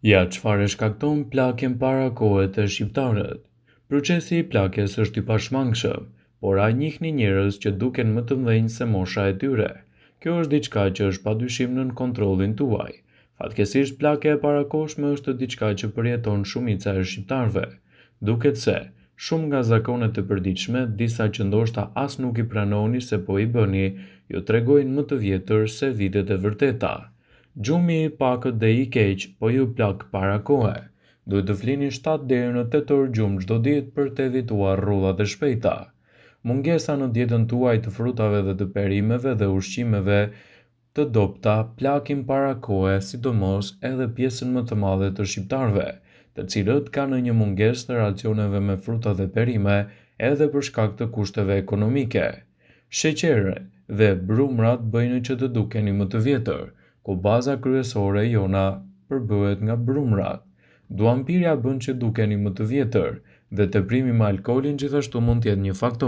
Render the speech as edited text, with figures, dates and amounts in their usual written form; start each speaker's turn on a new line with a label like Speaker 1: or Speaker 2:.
Speaker 1: Ja, çfarë shkakton plagjen para kohe të shqiptarët? Procesi i plagjes është i pashmangshëm, por a njihni njerëz që duken më të mëdhenj se mosha e tyre? Kjo është diçka që është padyshim nën kontrollin tuaj. Fatkeqësisht plagja e parakohshme është diçka që përjeton shumica e shqiptarëve. Duket se shumë nga zakonet e përditshme, disa që ndoshta as nuk i pranoni se po i bëni, ju tregojnë më të vjetër se vitet e vërteta. Gjumi i pakët dhe i keq, po ju plak para kohe. Duhet të flini 7 deri në 8 orë gjumë çdo ditë për të evituar rrullat e shpejta. Mungesa në dietën tuaj të frutave dhe të perimeve dhe ushqimeve të dobta plakin para kohe, sidomos edhe pjesën më të madhe të shqiptarëve, të cilët kanë një mungesë të racioneve me fruta dhe perime edhe për shkak të kushteve ekonomike. Sheqeri dhe brumrat bëjnë që të dukeni më të vjetër, ku baza kryesore jona përbëhet nga brumrat. Duanpirja bën që dukeni më të vjetër, dhe teprimi me alkoolin gjithashtu mund të jetë një faktor.